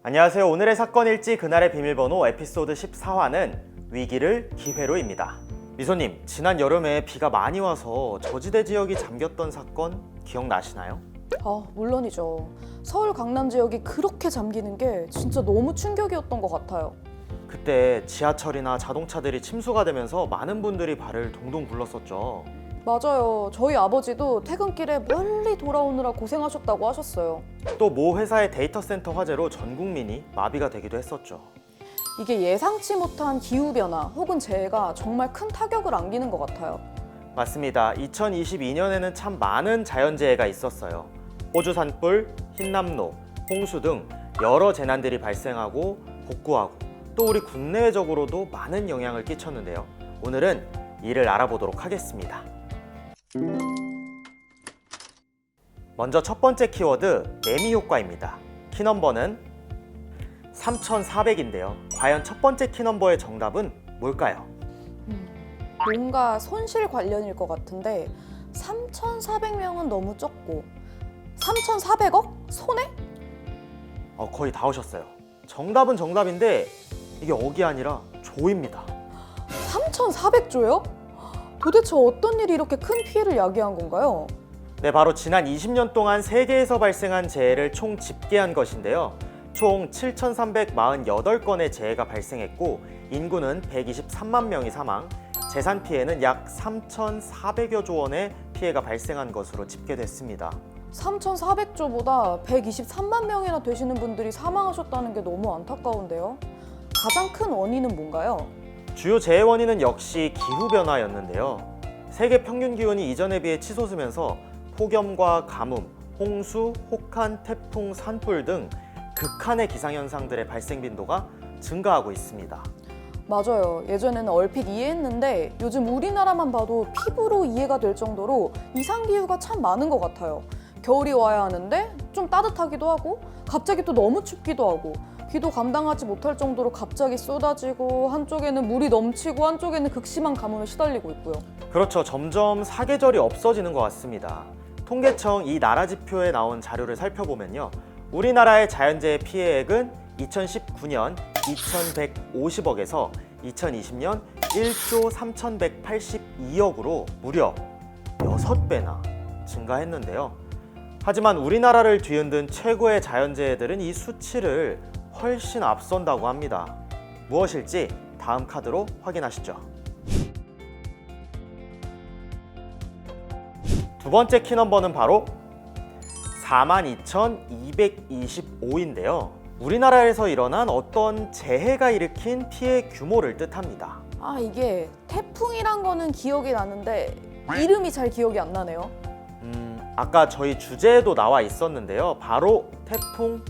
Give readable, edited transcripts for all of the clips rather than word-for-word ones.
안녕하세요. 오늘의 사건 일지 그날의 비밀번호 에피소드 14화는 위기를 기회로입니다. 미소님, 지난 여름에 비가 많이 와서 저지대 지역이 잠겼던 사건 기억나시나요? 물론이죠. 서울 강남 지역이 그렇게 잠기는 게 진짜 너무 충격이었던 것 같아요. 그때 지하철이나 자동차들이 침수가 되면서 많은 분들이 발을 동동 굴렀었죠. 맞아요. 저희 아버지도 퇴근길에 멀리 돌아오느라 고생하셨다고 하셨어요. 또 모 회사의 데이터 센터 화재로 전 국민이 마비가 되기도 했었죠. 이게 예상치 못한 기후변화 혹은 재해가 정말 큰 타격을 안기는 것 같아요. 맞습니다. 2022년에는 참 많은 자연재해가 있었어요. 호주 산불, 흰남노, 홍수 등 여러 재난들이 발생하고 복구하고 또 우리 국내외적으로도 많은 영향을 끼쳤는데요. 오늘은 이를 알아보도록 하겠습니다. 먼저 첫 번째 키워드, 매미 효과입니다. 키넘버는 3,400인데요. 과연 첫 번째 키넘버의 정답은 뭘까요? 뭔가 손실 관련일 것 같은데 3,400명은 너무 적고 3,400억? 손해? 거의 다 오셨어요. 정답은 정답인데 이게 억이 아니라 조입니다. 3,400조요? 도대체 어떤 일이 이렇게 큰 피해를 야기한 건가요? 네, 바로 지난 20년 동안 세계에서 발생한 재해를 총 집계한 것인데요. 총 7,348건의 재해가 발생했고 인구는 123만 명이 사망, 재산 피해는 약 3,400여조 원의 피해가 발생한 것으로 집계됐습니다. 3,400조보다 123만 명이나 되시는 분들이 사망하셨다는 게 너무 안타까운데요. 가장 큰 원인은 뭔가요? 주요 재해 원인은 역시 기후변화였는데요. 세계 평균 기온이 이전에 비해 치솟으면서 폭염과 가뭄, 홍수, 혹한, 태풍, 산불 등 극한의 기상현상들의 발생 빈도가 증가하고 있습니다. 맞아요. 예전에는 얼핏 이해했는데 요즘 우리나라만 봐도 피부로 이해가 될 정도로 이상기후가 참 많은 것 같아요. 겨울이 와야 하는데 좀 따뜻하기도 하고 갑자기 또 너무 춥기도 하고 비도 감당하지 못할 정도로 갑자기 쏟아지고 한쪽에는 물이 넘치고 한쪽에는 극심한 가뭄에 시달리고 있고요. 그렇죠. 점점 사계절이 없어지는 것 같습니다. 통계청 이 나라지표에 나온 자료를 살펴보면요. 우리나라의 자연재해 피해액은 2019년 2,150억에서 2020년 1조 3,182억으로 무려 6배나 증가했는데요. 하지만 우리나라를 뒤흔든 최고의 자연재해들은 이 수치를 훨씬 앞선다고 합니다. 무엇일지 다음 카드로 확인하시죠. 두 번째 키넘버는 바로 42,225인데요. 우리나라에서 일어난 어떤 재해가 일으킨 피해 규모를 뜻합니다. 이게 태풍이란 거는 기억이 나는데 이름이 잘 기억이 안 나네요. 아까 저희 주제에도 나와 있었는데요. 바로 태풍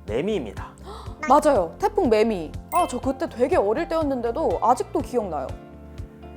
매미입니다. 맞아요. 태풍 매미. 저 그때 되게 어릴 때였는데도 아직도 기억나요.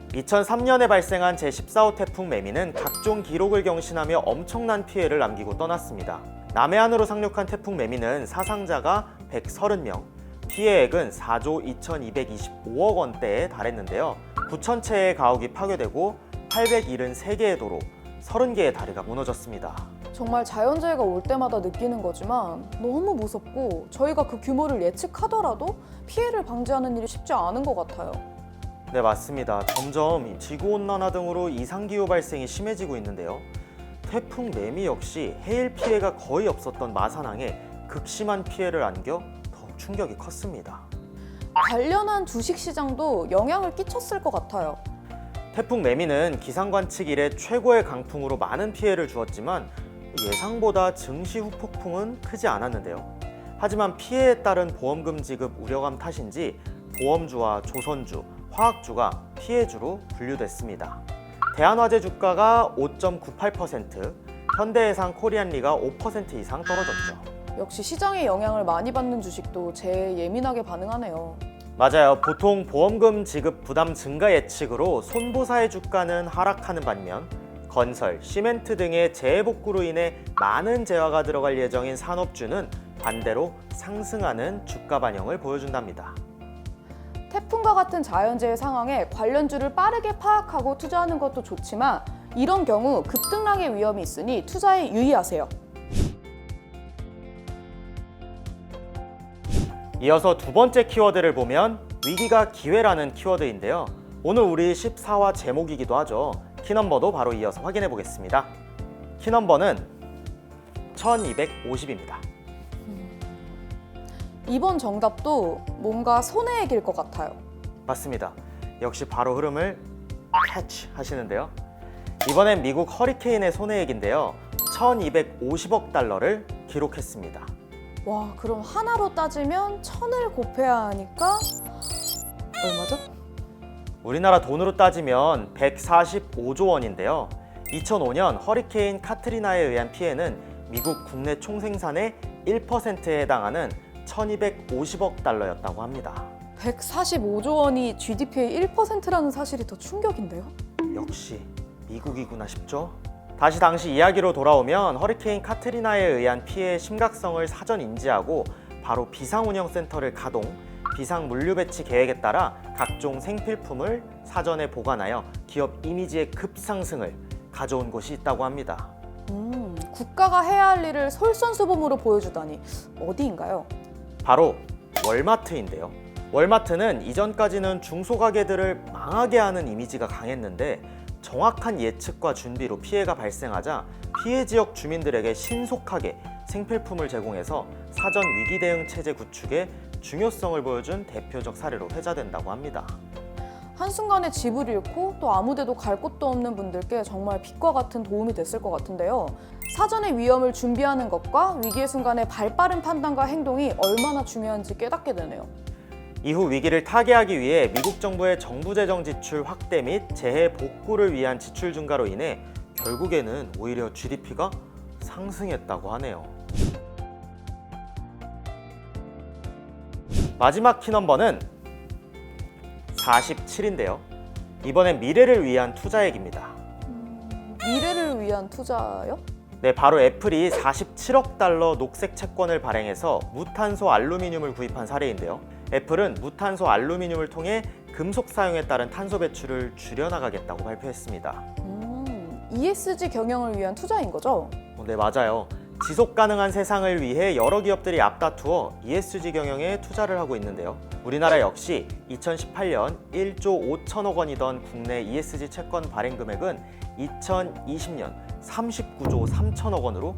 2003년에 발생한 제14호 태풍 매미는 각종 기록을 경신하며 엄청난 피해를 남기고 떠났습니다. 남해안으로 상륙한 태풍 매미는 사상자가 130명, 피해액은 4조 2,225억 원대에 달했는데요. 9,000채의 가옥이 파괴되고 873개의 도로, 30개의 다리가 무너졌습니다. 정말 자연재해가 올 때마다 느끼는 거지만 너무 무섭고 저희가 그 규모를 예측하더라도 피해를 방지하는 일이 쉽지 않은 것 같아요. 네, 맞습니다. 점점 지구온난화 등으로 이상기후 발생이 심해지고 있는데요. 태풍 매미 역시 해일 피해가 거의 없었던 마산항에 극심한 피해를 안겨 더욱 충격이 컸습니다. 관련한 주식시장도 영향을 끼쳤을 것 같아요. 태풍 매미는 기상관측 이래 최고의 강풍으로 많은 피해를 주었지만 예상보다 증시 후폭풍은 크지 않았는데요. 하지만 피해에 따른 보험금 지급 우려감 탓인지 보험주와 조선주, 화학주가 피해주로 분류됐습니다. 대한화재 주가가 5.98%, 현대해상 코리안리가 5% 이상 떨어졌죠. 역시 시장의 영향을 많이 받는 주식도 재해에 예민하게 반응하네요. 맞아요. 보통 보험금 지급 부담 증가 예측으로 손보사의 주가는 하락하는 반면 건설, 시멘트 등의 재해 복구로 인해 많은 재화가 들어갈 예정인 산업주는 반대로 상승하는 주가 반영을 보여준답니다. 태풍과 같은 자연재해 상황에 관련주를 빠르게 파악하고 투자하는 것도 좋지만 이런 경우 급등락의 위험이 있으니 투자에 유의하세요. 이어서 두 번째 키워드를 보면 위기가 기회라는 키워드인데요. 오늘 우리 14화 제목이기도 하죠. 키넘버도 바로 이어서 확인해 보겠습니다. 키넘버는 1250입니다. 이번 정답도 뭔가 손해액일 것 같아요. 맞습니다. 역시 바로 흐름을 캐치 하시는데요. 이번엔 미국 허리케인의 손해액인데요. 1250억 달러를 기록했습니다. 와, 그럼 하나로 따지면 1000을 곱해야 하니까 얼마죠? 우리나라 돈으로 따지면 145조 원인데요. 2005년 허리케인 카트리나에 의한 피해는 미국 국내 총생산의 1%에 해당하는 1250억 달러였다고 합니다. 145조 원이 GDP의 1%라는 사실이 더 충격인데요? 역시 미국이구나 싶죠? 다시 당시 이야기로 돌아오면 허리케인 카트리나에 의한 피해의 심각성을 사전 인지하고 바로 비상운영센터를 가동, 비상물류 배치 계획에 따라 각종 생필품을 사전에 보관하여 기업 이미지의 급상승을 가져온 곳이 있다고 합니다. 국가가 해야 할 일을 솔선수범으로 보여주다니 어디인가요? 바로 월마트인데요. 월마트는 이전까지는 중소가게들을 망하게 하는 이미지가 강했는데 정확한 예측과 준비로 피해가 발생하자 피해 지역 주민들에게 신속하게 생필품을 제공해서 사전 위기 대응 체제 구축의 중요성을 보여준 대표적 사례로 회자된다고 합니다. 한순간에 집을 잃고 또 아무데도 갈 곳도 없는 분들께 정말 빛과 같은 도움이 됐을 것 같은데요. 사전에 위험을 준비하는 것과 위기의 순간에 발빠른 판단과 행동이 얼마나 중요한지 깨닫게 되네요. 이후 위기를 타개하기 위해 미국 정부의 정부 재정 지출 확대 및 재해 복구를 위한 지출 증가로 인해 결국에는 오히려 GDP가 상승했다고 하네요. 마지막 키넘버는 47인데요. 이번엔 미래를 위한 투자액입니다. 미래를 위한 투자요? 네, 바로 애플이 47억 달러 녹색 채권을 발행해서 무탄소 알루미늄을 구입한 사례인데요. 애플은 무탄소 알루미늄을 통해 금속 사용에 따른 탄소 배출을 줄여나가겠다고 발표했습니다. ESG 경영을 위한 투자인 거죠? 네, 맞아요. 지속 가능한 세상을 위해 여러 기업들이 앞다투어 ESG 경영에 투자를 하고 있는데요. 우리나라 역시 2018년 1조 5천억 원이던 국내 ESG 채권 발행 금액은 2020년 39조 3천억 원으로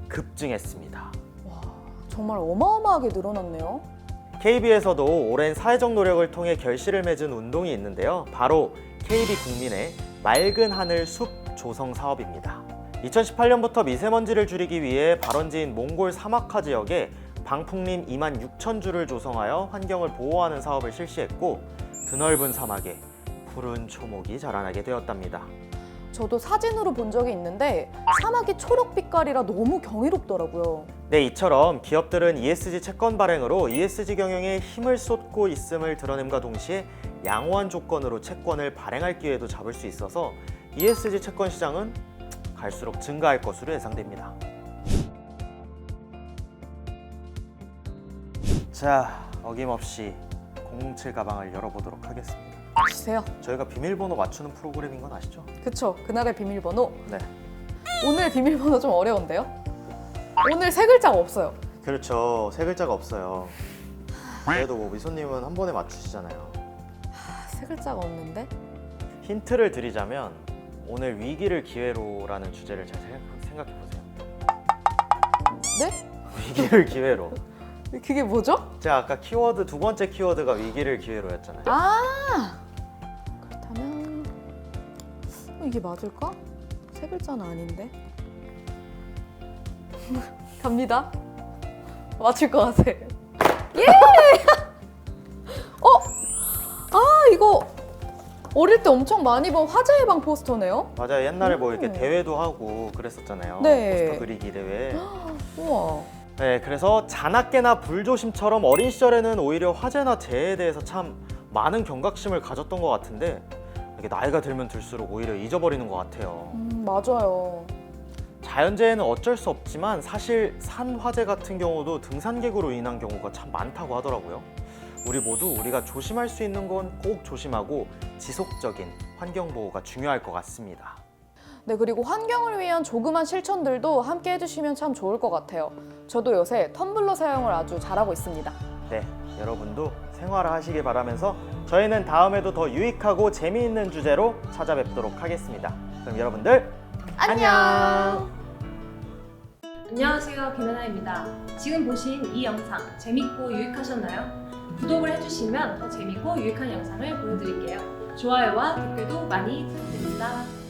급증했습니다. 와, 정말 어마어마하게 늘어났네요. KB에서도 오랜 사회적 노력을 통해 결실을 맺은 운동이 있는데요. 바로 KB 국민의 맑은 하늘 숲 조성 사업입니다. 2018년부터 미세먼지를 줄이기 위해 발원지인 몽골 사막화 지역에 방풍림 2만 6천 주를 조성하여 환경을 보호하는 사업을 실시했고 드넓은 사막에 푸른 초목이 자라나게 되었답니다. 저도 사진으로 본 적이 있는데 사막이 초록빛깔이라 너무 경이롭더라고요. 네, 이처럼 기업들은 ESG 채권 발행으로 ESG 경영에 힘을 쏟고 있음을 드러냄과 동시에 양호한 조건으로 채권을 발행할 기회도 잡을 수 있어서 ESG 채권 시장은 갈수록 증가할 것으로 예상됩니다. 자, 어김없이 007 가방을 열어보도록 하겠습니다. 주세요. 저희가 비밀번호 맞추는 프로그램인 건 아시죠? 그쵸, 그날의 비밀번호. 네. 오늘 비밀번호 좀 어려운데요? 오늘 세 글자가 없어요. 그렇죠. 세 글자가 없어요. 그래도 뭐 미소님은 한 번에 맞추시잖아요. 세 글자가 없는데? 힌트를 드리자면 오늘 위기를 기회로라는 주제를 잘 생각해 보세요. 네? 위기를 기회로. 그게 뭐죠? 제가 아까 키워드 두 번째 키워드가 위기를 기회로였잖아요. 그렇다면 이게 맞을까? 세 글자는 아닌데. 갑니다. 맞출 것 같아. 예! 이거 어릴 때 엄청 많이 본 화재 예방 포스터네요. 맞아요. 옛날에 뭐 이렇게 대회도 하고 그랬었잖아요. 네. 포스터 그리기 대회. 우와. 네, 그래서 자나깨나 불조심처럼 어린 시절에는 오히려 화재나 재해에 대해서 참 많은 경각심을 가졌던 것 같은데 이게 나이가 들면 들수록 오히려 잊어버리는 것 같아요. 맞아요. 자연재해는 어쩔 수 없지만 사실 산 화재 같은 경우도 등산객으로 인한 경우가 참 많다고 하더라고요. 우리 모두 우리가 조심할 수 있는 건 꼭 조심하고 지속적인 환경보호가 중요할 것 같습니다. 네, 그리고 환경을 위한 조그만 실천들도 함께 해주시면 참 좋을 것 같아요. 저도 요새 텀블러 사용을 아주 잘하고 있습니다. 네, 여러분도 생활하시길 바라면서 저희는 다음에도 더 유익하고 재미있는 주제로 찾아뵙도록 하겠습니다. 그럼 여러분들 안녕! 안녕하세요, 김혜나입니다. 지금 보신 이 영상 재밌고 유익하셨나요? 구독을 해주시면 더 재밌고 유익한 영상을 보여드릴게요. 좋아요와 댓글도 많이 부탁드립니다.